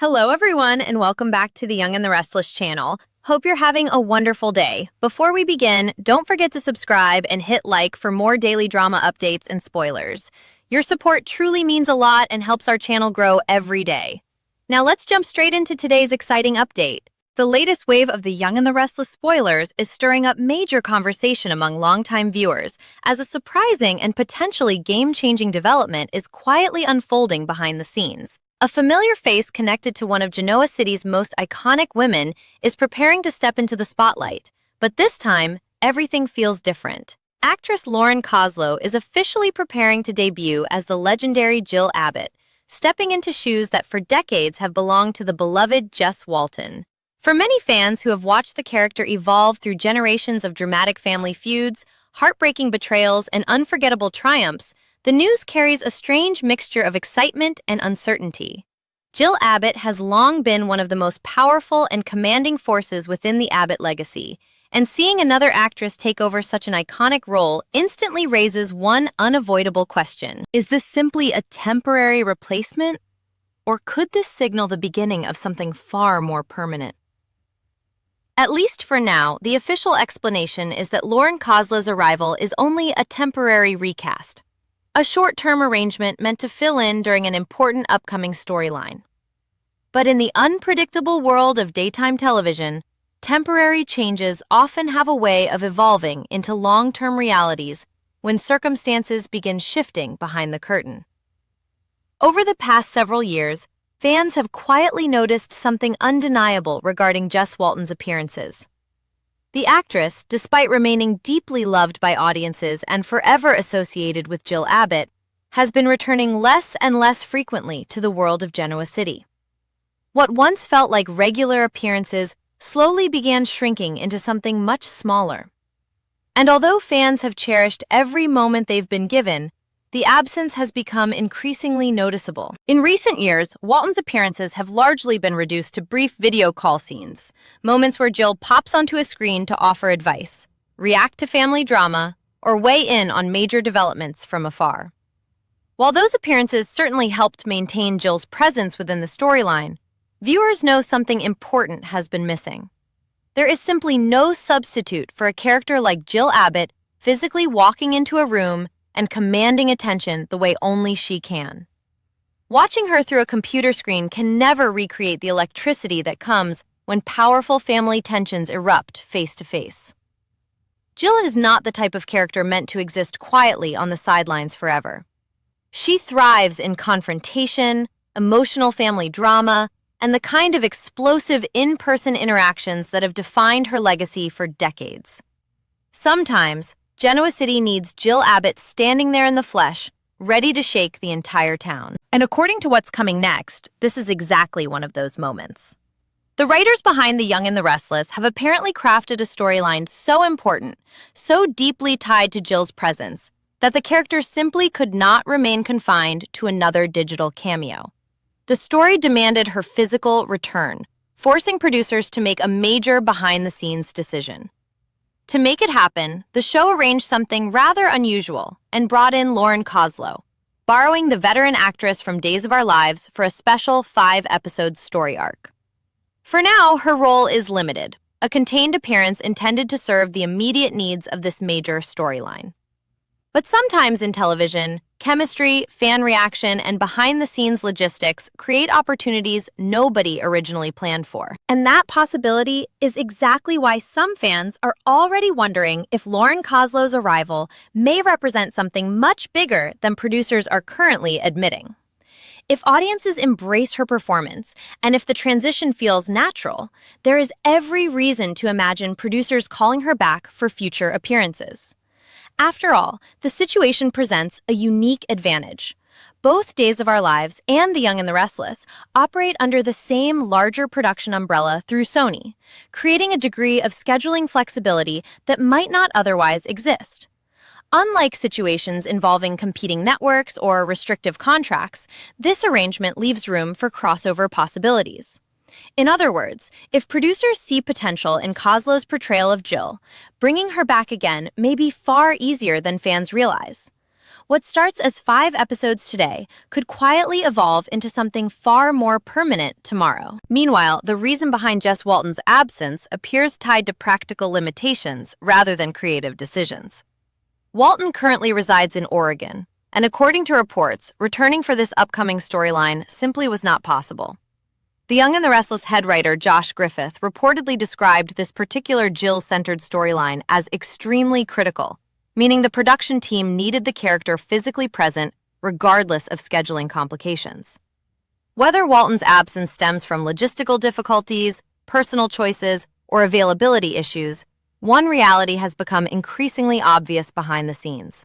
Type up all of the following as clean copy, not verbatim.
Hello, everyone, and welcome back to the Young and the Restless channel. Hope you're having a wonderful day. Before we begin, don't forget to subscribe and hit like for more daily drama updates and spoilers. Your support truly means a lot and helps our channel grow every day. Now let's jump straight into today's exciting update. The latest wave of the Young and the Restless spoilers is stirring up major conversation among longtime viewers as a surprising and potentially game-changing development is quietly unfolding behind the scenes. A familiar face connected to one of Genoa City's most iconic women is preparing to step into the spotlight, but this time, everything feels different. Actress Lauren Koslow is officially preparing to debut as the legendary Jill Abbott, stepping into shoes that for decades have belonged to the beloved Jess Walton. For many fans who have watched the character evolve through generations of dramatic family feuds, heartbreaking betrayals, and unforgettable triumphs, the news carries a strange mixture of excitement and uncertainty. Jill Abbott has long been one of the most powerful and commanding forces within the Abbott legacy, and seeing another actress take over such an iconic role instantly raises one unavoidable question. Is this simply a temporary replacement? Or could this signal the beginning of something far more permanent? At least for now, the official explanation is that Lauren Koslow's arrival is only a temporary recast, a short-term arrangement meant to fill in during an important upcoming storyline. But in the unpredictable world of daytime television, temporary changes often have a way of evolving into long-term realities when circumstances begin shifting behind the curtain. Over the past several years, fans have quietly noticed something undeniable regarding Jess Walton's appearances. The actress, despite remaining deeply loved by audiences and forever associated with Jill Abbott, has been returning less and less frequently to the world of Genoa City. What once felt like regular appearances slowly began shrinking into something much smaller. And although fans have cherished every moment they've been given, the absence has become increasingly noticeable. In recent years, Walton's appearances have largely been reduced to brief video call scenes, moments where Jill pops onto a screen to offer advice, react to family drama, or weigh in on major developments from afar. While those appearances certainly helped maintain Jill's presence within the storyline, viewers know something important has been missing. There is simply no substitute for a character like Jill Abbott physically walking into a room and commanding attention the way only she can. Watching her through a computer screen can never recreate the electricity that comes when powerful family tensions erupt face to face. Jill is not the type of character meant to exist quietly on the sidelines forever. She thrives in confrontation, emotional family drama, and the kind of explosive in-person interactions that have defined her legacy for decades. Sometimes, Genoa City needs Jill Abbott standing there in the flesh, ready to shake the entire town. And according to what's coming next, this is exactly one of those moments. The writers behind The Young and the Restless have apparently crafted a storyline so important, so deeply tied to Jill's presence, that the character simply could not remain confined to another digital cameo. The story demanded her physical return, forcing producers to make a major behind-the-scenes decision. To make it happen, the show arranged something rather unusual and brought in Lauren Koslow, borrowing the veteran actress from Days of Our Lives for a special 5-episode story arc. For now, her role is limited, a contained appearance intended to serve the immediate needs of this major storyline. But sometimes in television, chemistry, fan reaction, and behind-the-scenes logistics create opportunities nobody originally planned for. And that possibility is exactly why some fans are already wondering if Lauren Koslow's arrival may represent something much bigger than producers are currently admitting. If audiences embrace her performance, and if the transition feels natural, there is every reason to imagine producers calling her back for future appearances. After all, the situation presents a unique advantage. Both Days of Our Lives and The Young and the Restless operate under the same larger production umbrella through Sony, creating a degree of scheduling flexibility that might not otherwise exist. Unlike situations involving competing networks or restrictive contracts, this arrangement leaves room for crossover possibilities. In other words, if producers see potential in Koslow's portrayal of Jill, bringing her back again may be far easier than fans realize. What starts as 5 episodes today could quietly evolve into something far more permanent tomorrow. Meanwhile, the reason behind Jess Walton's absence appears tied to practical limitations rather than creative decisions. Walton currently resides in Oregon, and according to reports, returning for this upcoming storyline simply was not possible. The Young and the Restless head writer Josh Griffith reportedly described this particular Jill-centered storyline as extremely critical, meaning the production team needed the character physically present regardless of scheduling complications. Whether Walton's absence stems from logistical difficulties, personal choices, or availability issues, one reality has become increasingly obvious behind the scenes.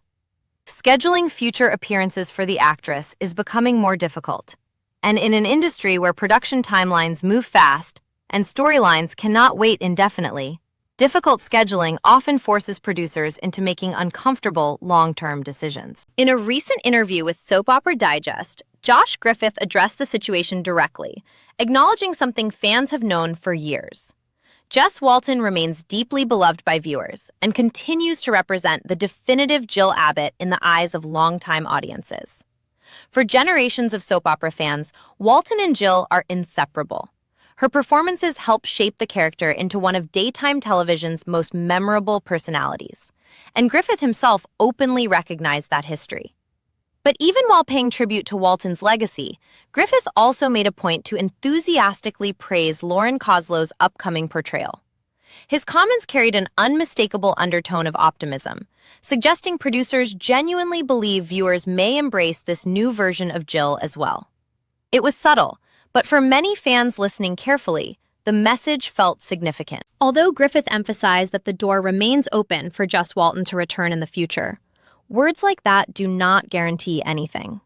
Scheduling future appearances for the actress is becoming more difficult, and in an industry where production timelines move fast and storylines cannot wait indefinitely, difficult scheduling often forces producers into making uncomfortable long-term decisions. In a recent interview with Soap Opera Digest, Josh Griffith addressed the situation directly, acknowledging something fans have known for years. Jess Walton remains deeply beloved by viewers and continues to represent the definitive Jill Abbott in the eyes of longtime audiences. For generations of soap opera fans, Walton and Jill are inseparable. Her performances help shape the character into one of daytime television's most memorable personalities, and Griffith himself openly recognized that history. But even while paying tribute to Walton's legacy, Griffith also made a point to enthusiastically praise Lauren Koslow's upcoming portrayal. His comments carried an unmistakable undertone of optimism, suggesting producers genuinely believe viewers may embrace this new version of Jill as well. It was subtle, but for many fans listening carefully, the message felt significant. Although Griffith emphasized that the door remains open for Jess Walton to return in the future, words like that do not guarantee anything.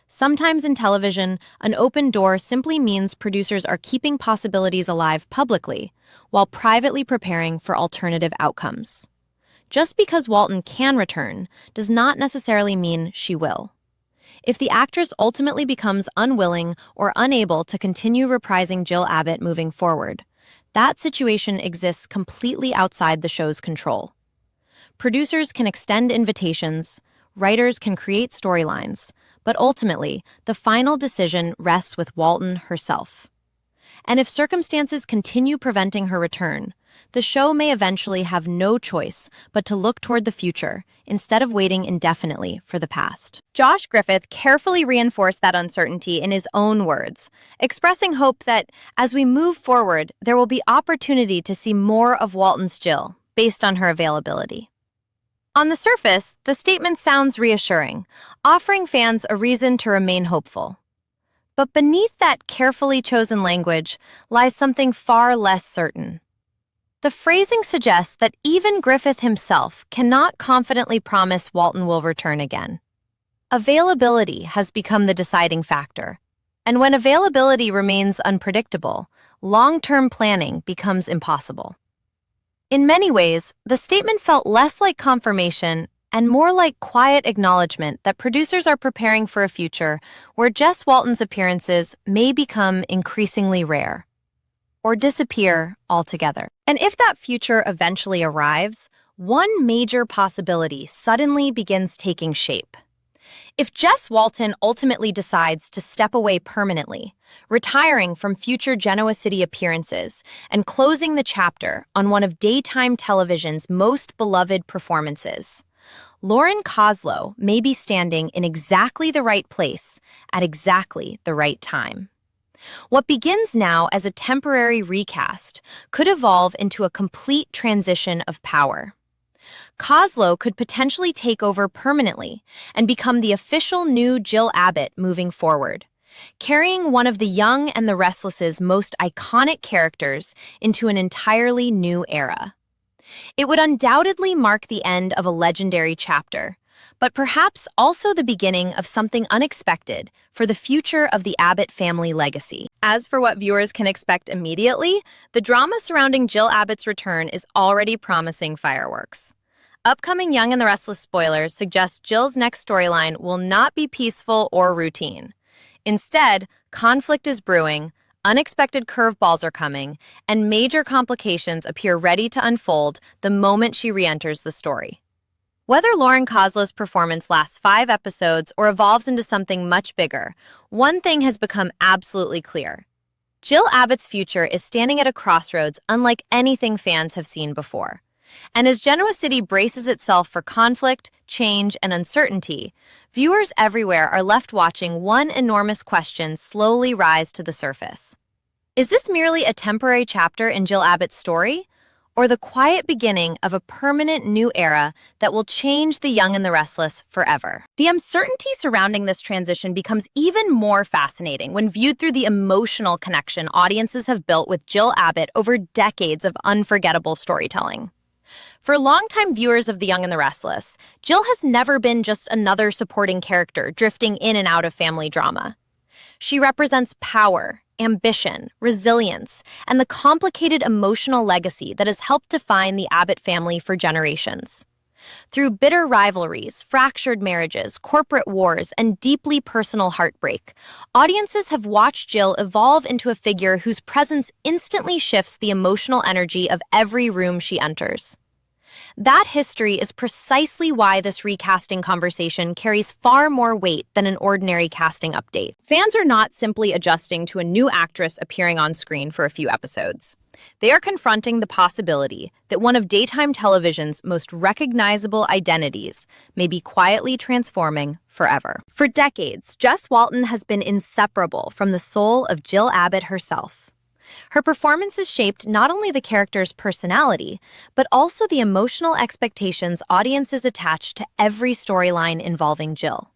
Sometimes in television, an open door simply means producers are keeping possibilities alive publicly, while privately preparing for alternative outcomes. Just because Walton can return does not necessarily mean she will. If the actress ultimately becomes unwilling or unable to continue reprising Jill Abbott moving forward, that situation exists completely outside the show's control. Producers can extend invitations, writers can create storylines, but ultimately, the final decision rests with Walton herself. And if circumstances continue preventing her return, the show may eventually have no choice but to look toward the future instead of waiting indefinitely for the past. Josh Griffith carefully reinforced that uncertainty in his own words, expressing hope that as we move forward, there will be opportunity to see more of Walton's Jill based on her availability. On the surface, the statement sounds reassuring, offering fans a reason to remain hopeful. But beneath that carefully chosen language lies something far less certain. The phrasing suggests that even Griffith himself cannot confidently promise Walton will return again. Availability has become the deciding factor, and when availability remains unpredictable, long-term planning becomes impossible. In many ways, the statement felt less like confirmation and more like quiet acknowledgement that producers are preparing for a future where Jess Walton's appearances may become increasingly rare or disappear altogether. And if that future eventually arrives, one major possibility suddenly begins taking shape. If Jess Walton ultimately decides to step away permanently, retiring from future Genoa City appearances and closing the chapter on one of daytime television's most beloved performances, Lauren Koslow may be standing in exactly the right place at exactly the right time. What begins now as a temporary recast could evolve into a complete transition of power. Koslow could potentially take over permanently and become the official new Jill Abbott moving forward, carrying one of the Young and the Restless's most iconic characters into an entirely new era. It would undoubtedly mark the end of a legendary chapter, but perhaps also the beginning of something unexpected for the future of the Abbott family legacy. As for what viewers can expect immediately, the drama surrounding Jill Abbott's return is already promising fireworks. Upcoming Young and the Restless spoilers suggest Jill's next storyline will not be peaceful or routine. Instead, conflict is brewing, unexpected curveballs are coming, and major complications appear ready to unfold the moment she re-enters the story. Whether Lauren Koslow's performance lasts 5 episodes or evolves into something much bigger, one thing has become absolutely clear. Jill Abbott's future is standing at a crossroads unlike anything fans have seen before. And as Genoa City braces itself for conflict, change, and uncertainty, viewers everywhere are left watching one enormous question slowly rise to the surface. Is this merely a temporary chapter in Jill Abbott's story, or the quiet beginning of a permanent new era that will change The Young and the Restless forever? The uncertainty surrounding this transition becomes even more fascinating when viewed through the emotional connection audiences have built with Jill Abbott over decades of unforgettable storytelling. For longtime viewers of The Young and the Restless, Jill has never been just another supporting character drifting in and out of family drama. She represents power, ambition, resilience, and the complicated emotional legacy that has helped define the Abbott family for generations. Through bitter rivalries, fractured marriages, corporate wars, and deeply personal heartbreak, audiences have watched Jill evolve into a figure whose presence instantly shifts the emotional energy of every room she enters. That history is precisely why this recasting conversation carries far more weight than an ordinary casting update. Fans are not simply adjusting to a new actress appearing on screen for a few episodes. They are confronting the possibility that one of daytime television's most recognizable identities may be quietly transforming forever. For decades, Jess Walton has been inseparable from the soul of Jill Abbott herself. Her performances shaped not only the character's personality, but also the emotional expectations audiences attach to every storyline involving Jill.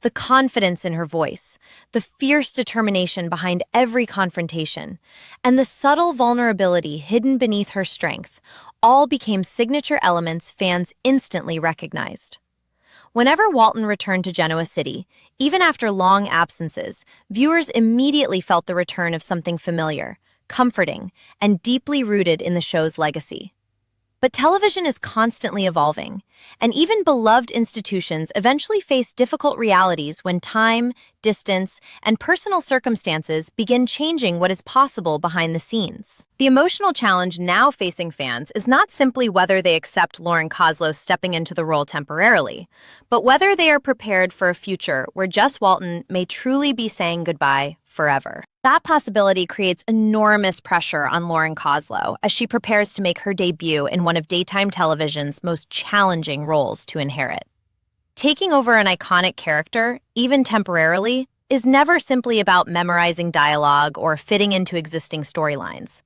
The confidence in her voice, the fierce determination behind every confrontation, and the subtle vulnerability hidden beneath her strength all became signature elements fans instantly recognized. Whenever Walton returned to Genoa City, even after long absences, viewers immediately felt the return of something familiar, comforting, and deeply rooted in the show's legacy. But television is constantly evolving, and even beloved institutions eventually face difficult realities when time, distance, and personal circumstances begin changing what is possible behind the scenes. The emotional challenge now facing fans is not simply whether they accept Lauren Koslow stepping into the role temporarily, but whether they are prepared for a future where Jess Walton may truly be saying goodbye forever. That possibility creates enormous pressure on Lauren Koslow as she prepares to make her debut in one of daytime television's most challenging roles to inherit. Taking over an iconic character, even temporarily, is never simply about memorizing dialogue or fitting into existing storylines.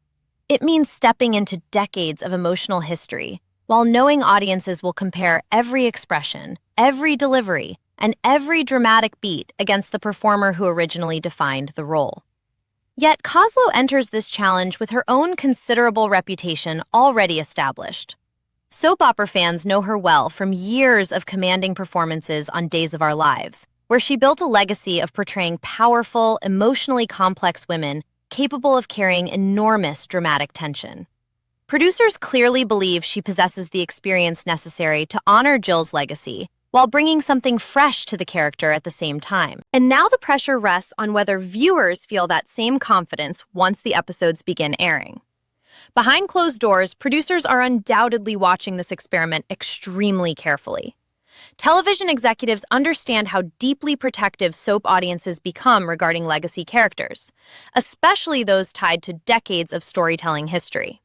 It means stepping into decades of emotional history, while knowing audiences will compare every expression, every delivery, and every dramatic beat against the performer who originally defined the role. Yet Koslow enters this challenge with her own considerable reputation already established. Soap opera fans know her well from years of commanding performances on Days of Our Lives, where she built a legacy of portraying powerful, emotionally complex women capable of carrying enormous dramatic tension. Producers clearly believe she possesses the experience necessary to honor Jill's legacy, while bringing something fresh to the character at the same time. And now the pressure rests on whether viewers feel that same confidence once the episodes begin airing. Behind closed doors, producers are undoubtedly watching this experiment extremely carefully. Television executives understand how deeply protective soap audiences become regarding legacy characters, especially those tied to decades of storytelling history.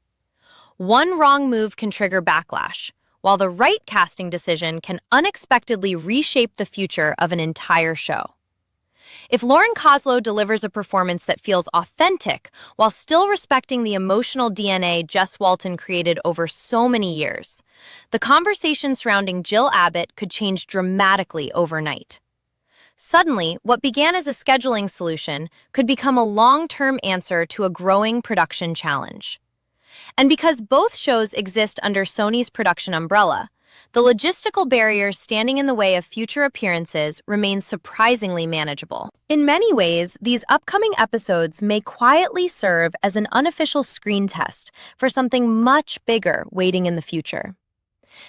One wrong move can trigger backlash, while the right casting decision can unexpectedly reshape the future of an entire show. If Lauren Koslow delivers a performance that feels authentic while still respecting the emotional DNA Jess Walton created over so many years, the conversation surrounding Jill Abbott could change dramatically overnight. Suddenly, what began as a scheduling solution could become a long-term answer to a growing production challenge. And because both shows exist under Sony's production umbrella, the logistical barriers standing in the way of future appearances remain surprisingly manageable. In many ways, these upcoming episodes may quietly serve as an unofficial screen test for something much bigger waiting in the future.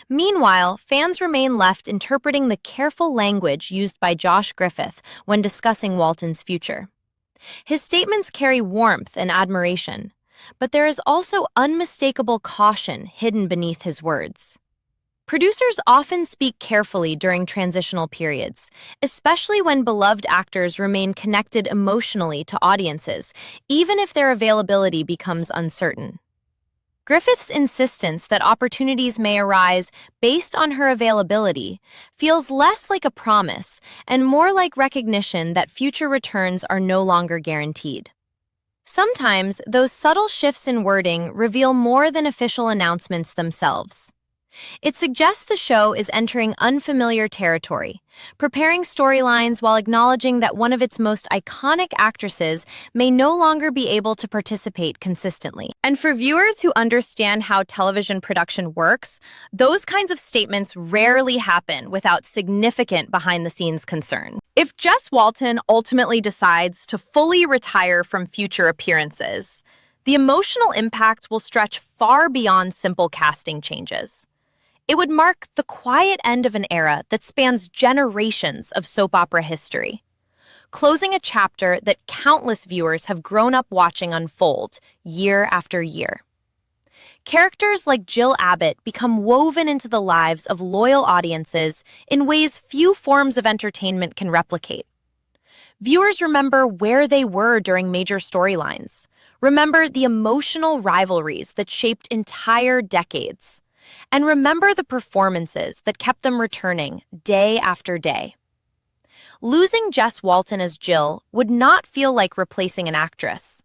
Meanwhile, fans remain left interpreting the careful language used by Josh Griffith when discussing Walton's future. His statements carry warmth and admiration, but there is also unmistakable caution hidden beneath his words. Producers often speak carefully during transitional periods, especially when beloved actors remain connected emotionally to audiences, even if their availability becomes uncertain. Griffith's insistence that opportunities may arise based on her availability feels less like a promise and more like recognition that future returns are no longer guaranteed. Sometimes, those subtle shifts in wording reveal more than official announcements themselves. It suggests the show is entering unfamiliar territory, preparing storylines while acknowledging that one of its most iconic actresses may no longer be able to participate consistently. And for viewers who understand how television production works, those kinds of statements rarely happen without significant behind-the-scenes concern. If Jess Walton ultimately decides to fully retire from future appearances, the emotional impact will stretch far beyond simple casting changes. It would mark the quiet end of an era that spans generations of soap opera history, closing a chapter that countless viewers have grown up watching unfold year after year. Characters like Jill Abbott become woven into the lives of loyal audiences in ways few forms of entertainment can replicate. Viewers remember where they were during major storylines, remember the emotional rivalries that shaped entire decades, and remember the performances that kept them returning day after day. Losing Jess Walton as Jill would not feel like replacing an actress.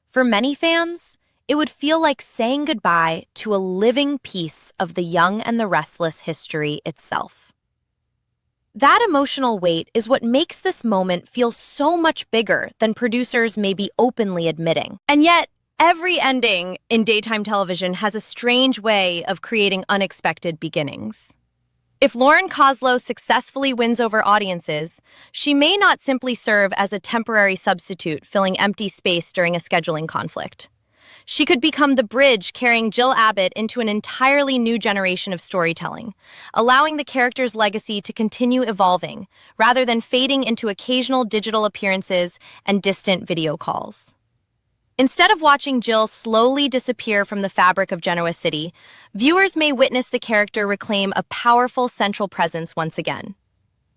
For many fans, it would feel like saying goodbye to a living piece of the Young and the Restless history itself. That emotional weight is what makes this moment feel so much bigger than producers may be openly admitting. And yet, every ending in daytime television has a strange way of creating unexpected beginnings. If Lauren Koslow successfully wins over audiences, she may not simply serve as a temporary substitute filling empty space during a scheduling conflict. She could become the bridge carrying Jill Abbott into an entirely new generation of storytelling, allowing the character's legacy to continue evolving, rather than fading into occasional digital appearances and distant video calls. Instead of watching Jill slowly disappear from the fabric of Genoa City, viewers may witness the character reclaim a powerful central presence once again.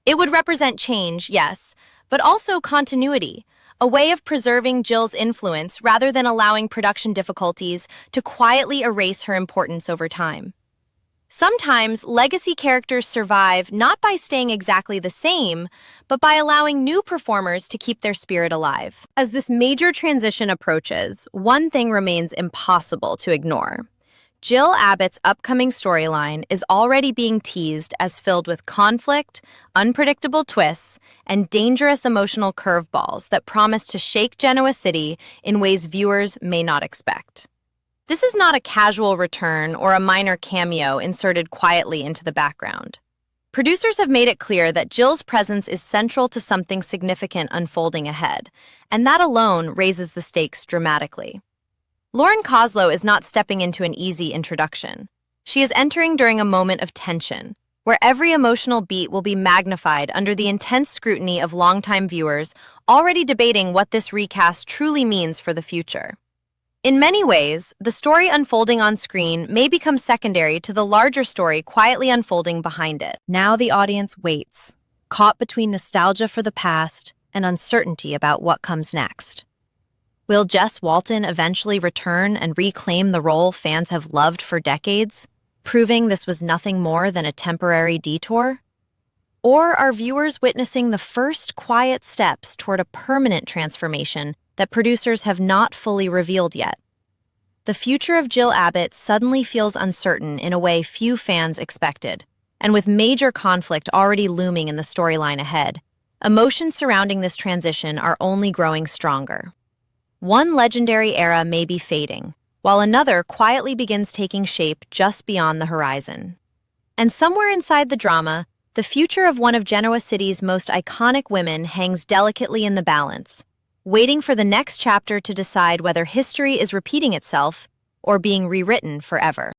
It would represent change, yes, but also continuity, a way of preserving Jill's influence rather than allowing production difficulties to quietly erase her importance over time. Sometimes, legacy characters survive not by staying exactly the same, but by allowing new performers to keep their spirit alive. As this major transition approaches, one thing remains impossible to ignore. Jill Abbott's upcoming storyline is already being teased as filled with conflict, unpredictable twists, and dangerous emotional curveballs that promise to shake Genoa City in ways viewers may not expect. This is not a casual return or a minor cameo inserted quietly into the background. Producers have made it clear that Jill's presence is central to something significant unfolding ahead, and that alone raises the stakes dramatically. Lauren Koslow is not stepping into an easy introduction. She is entering during a moment of tension, where every emotional beat will be magnified under the intense scrutiny of longtime viewers already debating what this recast truly means for the future. In many ways, the story unfolding on screen may become secondary to the larger story quietly unfolding behind it. Now the audience waits, caught between nostalgia for the past and uncertainty about what comes next. Will Jess Walton eventually return and reclaim the role fans have loved for decades, proving this was nothing more than a temporary detour? Or are viewers witnessing the first quiet steps toward a permanent transformation that producers have not fully revealed yet? The future of Jill Abbott suddenly feels uncertain in a way few fans expected, and with major conflict already looming in the storyline ahead, emotions surrounding this transition are only growing stronger. One legendary era may be fading, while another quietly begins taking shape just beyond the horizon. And somewhere inside the drama, the future of one of Genoa City's most iconic women hangs delicately in the balance, waiting for the next chapter to decide whether history is repeating itself or being rewritten forever.